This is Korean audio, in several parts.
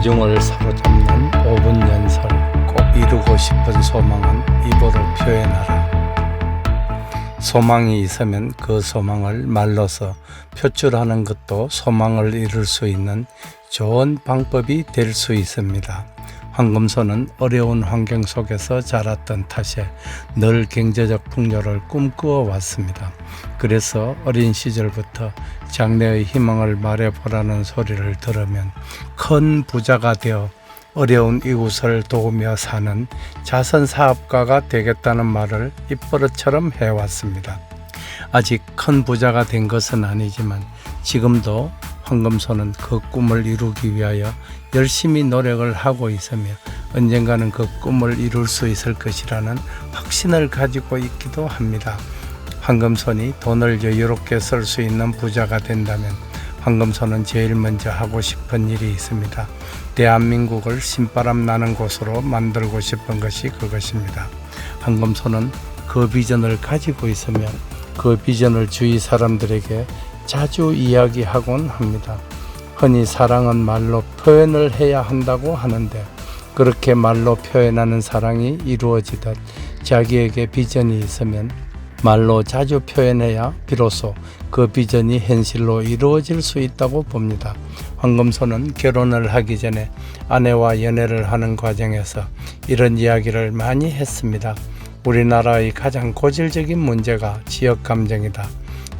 대중을 사로잡는 5분 연설. 꼭 이루고 싶은 소망은 입으로 표현하라. 소망이 있으면 그 소망을 말로서 표출하는 것도 소망을 이룰 수 있는 좋은 방법이 될 수 있습니다. 황금소는 어려운 환경 속에서 자랐던 탓에 늘 경제적 풍요를 꿈꾸어 왔습니다. 그래서 어린 시절부터 장래의 희망을 말해보라는 소리를 들으면 큰 부자가 되어 어려운 이웃을 도우며 사는 자선사업가가 되겠다는 말을 입버릇처럼 해왔습니다. 아직 큰 부자가 된 것은 아니지만 지금도 황금소는 그 꿈을 이루기 위하여 열심히 노력을 하고 있으며 언젠가는 그 꿈을 이룰 수 있을 것이라는 확신을 가지고 있기도 합니다. 황금손이 돈을 여유롭게 쓸 수 있는 부자가 된다면 황금손은 제일 먼저 하고 싶은 일이 있습니다. 대한민국을 신바람 나는 곳으로 만들고 싶은 것이 그것입니다. 황금손은 그 비전을 가지고 있으며 그 비전을 주위 사람들에게 자주 이야기하곤 합니다. 흔히 사랑은 말로 표현을 해야 한다고 하는데 그렇게 말로 표현하는 사랑이 이루어지듯 자기에게 비전이 있으면 말로 자주 표현해야 비로소 그 비전이 현실로 이루어질 수 있다고 봅니다. 황금소는 결혼을 하기 전에 아내와 연애를 하는 과정에서 이런 이야기를 많이 했습니다. 우리나라의 가장 고질적인 문제가 지역 감정이다.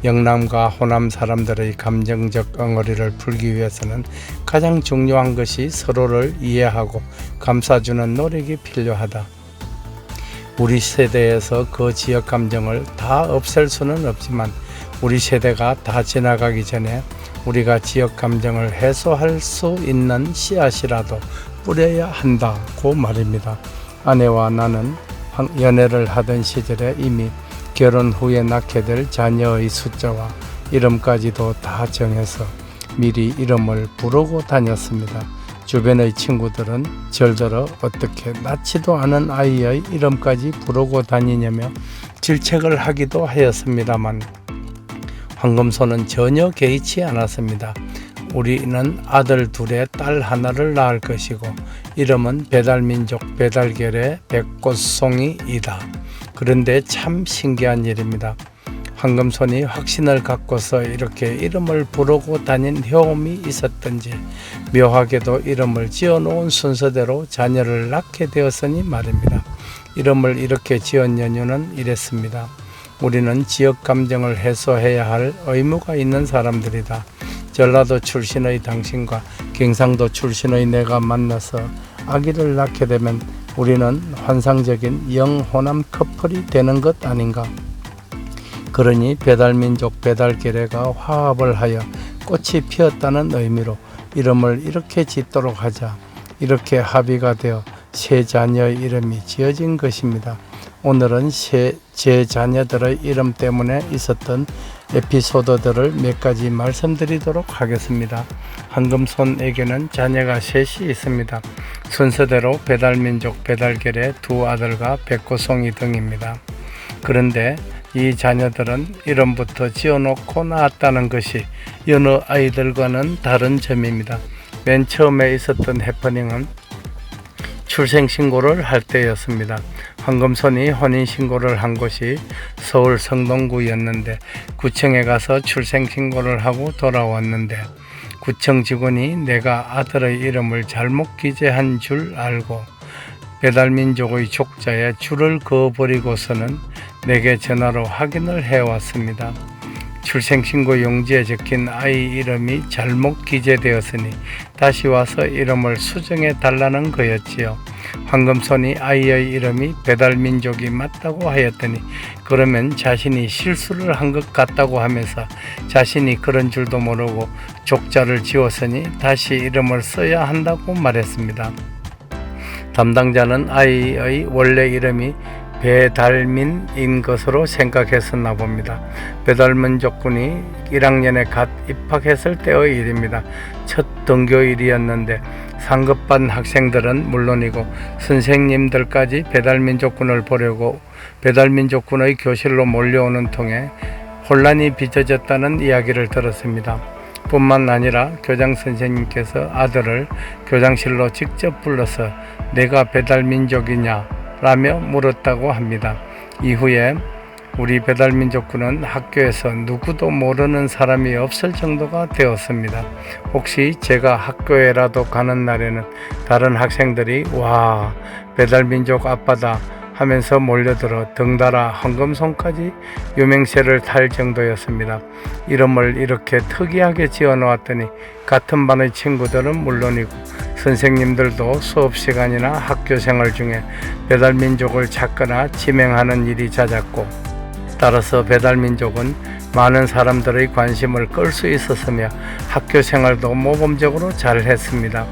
영남과 호남 사람들의 감정적 엉어리를 풀기 위해서는 가장 중요한 것이 서로를 이해하고 감싸주는 노력이 필요하다. 우리 세대에서 그 지역 감정을 다 없앨 수는 없지만 우리 세대가 다 지나가기 전에 우리가 지역 감정을 해소할 수 있는 씨앗이라도 뿌려야 한다고 말입니다. 아내와 나는 연애를 하던 시절에 이미 결혼 후에 낳게 될 자녀의 숫자와 이름까지도 다 정해서 미리 이름을 부르고 다녔습니다. 주변의 친구들은 절더러 어떻게 낳지도 않은 아이의 이름까지 부르고 다니냐며 질책을 하기도 하였습니다만 황금소는 전혀 개의치 않았습니다. 우리는 아들 둘에 딸 하나를 낳을 것이고 이름은 배달민족 배달결의 백꽃송이이다. 그런데 참 신기한 일입니다. 황금손이 확신을 갖고서 이렇게 이름을 부르고 다닌 효험이 있었던지 묘하게도 이름을 지어놓은 순서대로 자녀를 낳게 되었으니 말입니다. 이름을 이렇게 지은 연유는 이랬습니다. 우리는 지역 감정을 해소해야 할 의무가 있는 사람들이다. 전라도 출신의 당신과 경상도 출신의 내가 만나서 아기를 낳게 되면 우리는 환상적인 영호남 커플이 되는 것 아닌가. 그러니 배달민족 배달계례가 화합을 하여 꽃이 피었다는 의미로 이름을 이렇게 짓도록 하자. 이렇게 합의가 되어 세 자녀의 이름이 지어진 것입니다. 오늘은 제 자녀들의 이름 때문에 있었던 에피소드들을 몇 가지 말씀드리도록 하겠습니다. 황금손에게는 자녀가 셋이 있습니다. 순서대로 배달민족 배달결의 두 아들과 백고송이 등입니다. 그런데 이 자녀들은 이름부터 지어놓고 낳았다는 것이 여느 아이들과는 다른 점입니다. 맨 처음에 있었던 해프닝은 출생신고를 할 때였습니다. 황금손이 혼인신고를 한 곳이 서울 성동구였는데 구청에 가서 출생신고를 하고 돌아왔는데 구청 직원이 내가 아들의 이름을 잘못 기재한 줄 알고 배달민족의 족자에 줄을 그어버리고서는 내게 전화로 확인을 해왔습니다. 출생신고 용지에 적힌 아이 이름이 잘못 기재되었으니 다시 와서 이름을 수정해 달라는 거였지요. 황금손이 아이의 이름이 배달민족이 맞다고 하였더니 그러면 자신이 실수를 한 것 같다고 하면서 자신이 그런 줄도 모르고 족자를 지웠으니 다시 이름을 써야 한다고 말했습니다. 담당자는 아이의 원래 이름이 배달민인 것으로 생각했었나 봅니다. 배달민족군이 1학년에 갓 입학했을 때의 일입니다. 첫 등교일이었는데 상급반 학생들은 물론이고 선생님들까지 배달민족군을 보려고 배달민족군의 교실로 몰려오는 통에 혼란이 빚어졌다는 이야기를 들었습니다. 뿐만 아니라 교장 선생님께서 아들을 교장실로 직접 불러서 내가 배달민족이냐 라며 물었다고 합니다. 이후에 우리 배달민족군은 학교에서 누구도 모르는 사람이 없을 정도가 되었습니다. 혹시 제가 학교에라도 가는 날에는 다른 학생들이 와, 배달민족 아빠다 하면서 몰려들어 덩달아 황금손까지 유명세를 탈 정도였습니다. 이름을 이렇게 특이하게 지어놓았더니 같은 반의 친구들은 물론이고 선생님들도 수업시간이나 학교생활 중에 배달민족을 찾거나 지명하는 일이 잦았고, 따라서 배달민족은 많은 사람들의 관심을 끌 수 있었으며 학교생활도 모범적으로 잘 했습니다.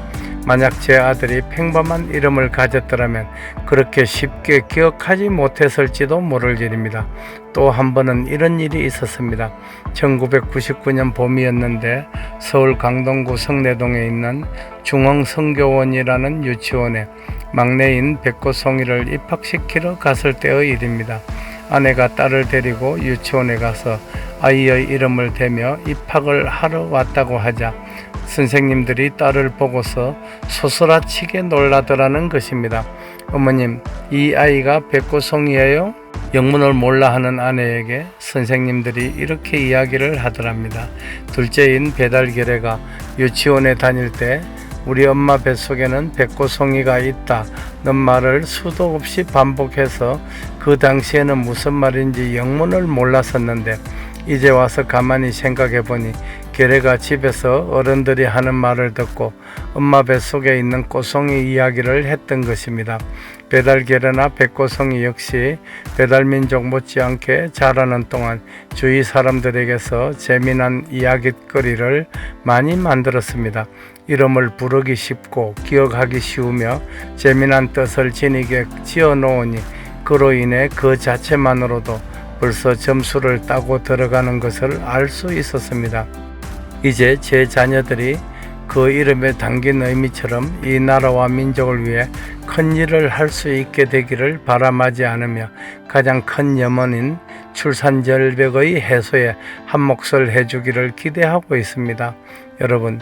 만약 제 아들이 평범한 이름을 가졌더라면 그렇게 쉽게 기억하지 못했을지도 모를 일입니다. 또 한 번은 이런 일이 있었습니다. 1999년 봄이었는데 서울 강동구 성내동에 있는 중앙성교원이라는 유치원에 막내인 백고송이를 입학시키러 갔을 때의 일입니다. 아내가 딸을 데리고 유치원에 가서 아이의 이름을 대며 입학을 하러 왔다고 하자 선생님들이 딸을 보고서 소스라치게 놀라더라는 것입니다. 어머님, 이 아이가 백고송이에요? 영문을 몰라 하는 아내에게 선생님들이 이렇게 이야기를 하더랍니다. 둘째인 배달결애가 유치원에 다닐 때 우리 엄마 뱃속에는 백고송이가 있다 는 말을 수도 없이 반복해서 그 당시에는 무슨 말인지 영문을 몰랐었는데 이제 와서 가만히 생각해 보니 결애가 집에서 어른들이 하는 말을 듣고 엄마 뱃속에 있는 꼬송이 이야기를 했던 것입니다. 배달결애나 백고송이 역시 배달민족 못지않게 자라는 동안 주위 사람들에게서 재미난 이야깃거리를 많이 만들었습니다. 이름을 부르기 쉽고 기억하기 쉬우며 재미난 뜻을 지니게 지어놓으니 그로 인해 그 자체만으로도 벌써 점수를 따고 들어가는 것을 알 수 있었습니다. 이제 제 자녀들이 그 이름에 담긴 의미처럼 이 나라와 민족을 위해 큰 일을 할 수 있게 되기를 바람하지 않으며 가장 큰 염원인 출산절벽의 해소에 한몫을 해주기를 기대하고 있습니다. 여러분,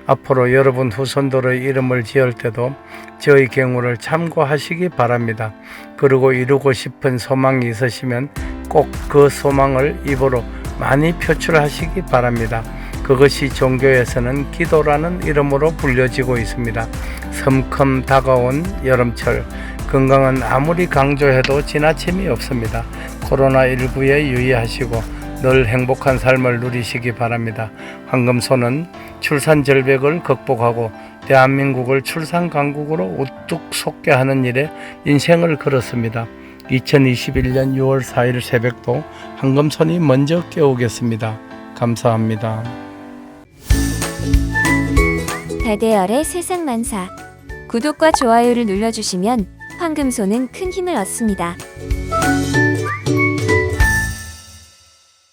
앞으로 여러분 후손들의 이름을 지을 때도 저의 경우를 참고하시기 바랍니다. 그리고 이루고 싶은 소망이 있으시면 꼭 그 소망을 입으로 많이 표출하시기 바랍니다. 그것이 종교에서는 기도라는 이름으로 불려지고 있습니다. 섬큼 다가온 여름철, 건강은 아무리 강조해도 지나침이 없습니다. 코로나19에 유의하시고 늘 행복한 삶을 누리시기 바랍니다. 황금소는 출산 절벽을 극복하고 대한민국을 출산 강국으로 우뚝 솟게 하는 일에 인생을 걸었습니다. 2021년 6월 4일 새벽도 황금손이 먼저 깨우겠습니다. 감사합니다. 달대열의 세상만사. 구독과 좋아요를 눌러주시면 황금소는 큰 힘을 얻습니다.